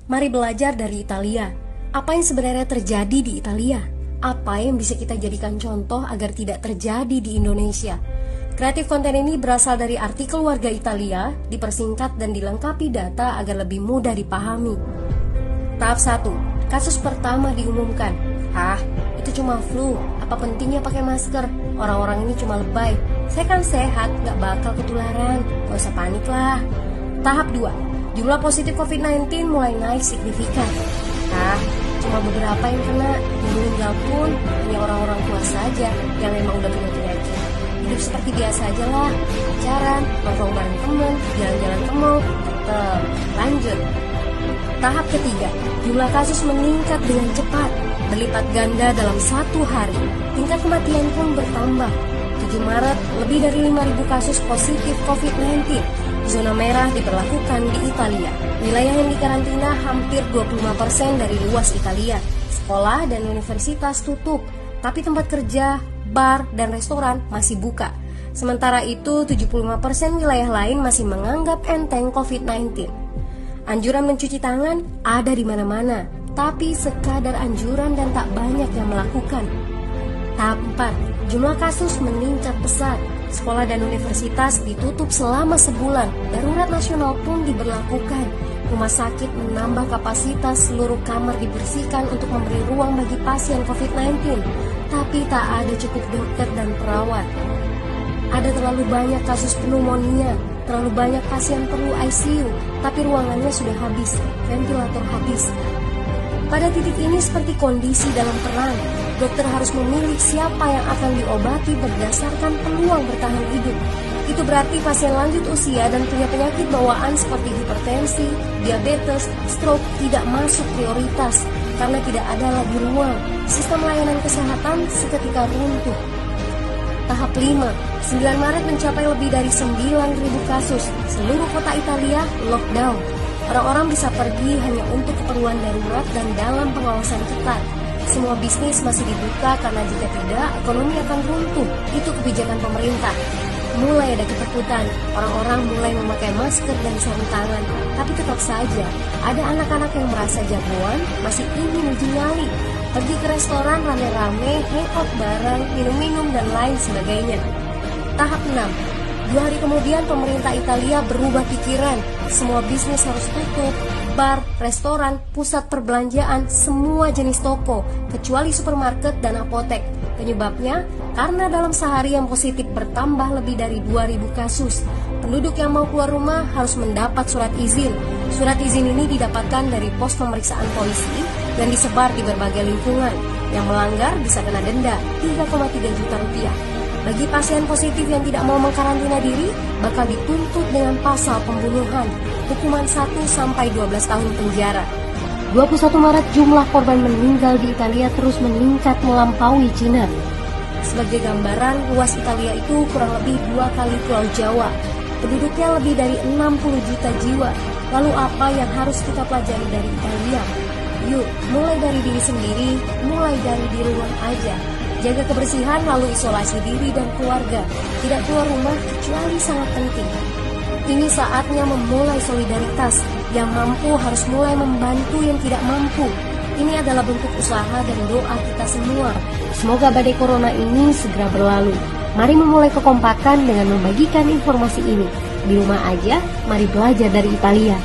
Mari belajar dari Italia. Apa yang sebenarnya terjadi di Italia? Apa yang bisa kita jadikan contoh agar tidak terjadi di Indonesia? Kreatif konten ini berasal dari artikel warga Italia, dipersingkat dan dilengkapi data agar lebih mudah dipahami. Tahap 1. Kasus pertama diumumkan. Itu cuma flu. Apa pentingnya pakai masker? Orang-orang ini cuma lebay. Saya kan sehat, gak bakal ketularan. Gak usah panik lah. Tahap 2. Jumlah positif COVID-19 mulai naik signifikan. Cuma beberapa yang kena. Yang meninggal pun hanya orang-orang tua saja yang memang udah punya penyakit. Hidup seperti biasa aja lah. Pacaran, nongkrong bareng temen, jalan-jalan ke mall. Tetap lanjut. Tahap ketiga, jumlah kasus meningkat dengan cepat, berlipat ganda dalam 1 hari. Tingkat kematian pun bertambah. 7 Maret, lebih dari 5.000 kasus positif COVID-19. Zona merah diberlakukan di Italia. Wilayah yang dikarantina hampir 25% dari luas Italia. Sekolah dan universitas tutup, tapi tempat kerja, bar, dan restoran masih buka. Sementara itu, 75% wilayah lain masih menganggap enteng COVID-19. Anjuran mencuci tangan ada di mana-mana, tapi sekadar anjuran dan tak banyak yang melakukan. Tahap 4. Jumlah kasus meningkat pesat. Sekolah dan universitas ditutup selama sebulan. Darurat nasional pun diberlakukan. Rumah sakit menambah kapasitas, seluruh kamar dibersihkan untuk memberi ruang bagi pasien COVID-19. Tapi tak ada cukup dokter dan perawat. Ada terlalu banyak kasus pneumonia, terlalu banyak pasien perlu ICU, tapi ruangannya sudah habis, ventilator habis. Pada titik ini seperti kondisi dalam perang. Dokter harus memilih siapa yang akan diobati berdasarkan peluang bertahan hidup. Itu berarti pasien lanjut usia dan punya penyakit bawaan seperti hipertensi, diabetes, stroke tidak masuk prioritas karena tidak ada lagi ruang. Sistem layanan kesehatan seketika runtuh. Tahap 5. 9 Maret mencapai lebih dari 9.000 kasus. Seluruh kota Italia lockdown. Orang-orang bisa pergi hanya untuk keperluan darurat dan dalam pengawasan ketat. Semua bisnis masih dibuka karena jika tidak, ekonomi akan runtuh. Itu kebijakan pemerintah. Mulai ada ketakutan, orang-orang mulai memakai masker dan sarung tangan. Tapi tetap saja, ada anak-anak yang merasa jagoan, masih ingin uji nyali. Pergi ke restoran rame-rame, hangout bareng, minum-minum dan lain sebagainya. Tahap 6. 2 hari kemudian pemerintah Italia berubah pikiran. Semua bisnis harus tutup. Bar, restoran, pusat perbelanjaan, semua jenis toko, kecuali supermarket dan apotek. Penyebabnya, karena dalam sehari yang positif bertambah lebih dari 2.000 kasus. Penduduk yang mau keluar rumah harus mendapat surat izin. Surat izin ini didapatkan dari pos pemeriksaan polisi dan disebar di berbagai lingkungan. Yang melanggar bisa kena denda 3,3 juta rupiah. Bagi pasien positif yang tidak mau mengkarantina diri, bakal dituntut dengan pasal pembunuhan, hukuman 1-12 tahun penjara. 21 Maret jumlah korban meninggal di Italia terus meningkat melampaui Cina. Sebagai gambaran, luas Italia itu kurang lebih 2 kali Pulau Jawa. Penduduknya lebih dari 60 juta jiwa. Lalu apa yang harus kita pelajari dari Italia? Yuk, mulai dari diri sendiri, mulai dari di rumah aja. Jaga kebersihan lalu isolasi diri dan keluarga. Tidak keluar rumah kecuali sangat penting. Ini saatnya memulai solidaritas. Yang mampu harus mulai membantu yang tidak mampu. Ini adalah bentuk usaha dan doa kita semua. Semoga badai corona ini segera berlalu. Mari memulai kekompakan dengan membagikan informasi ini. Di rumah aja, mari belajar dari Italia.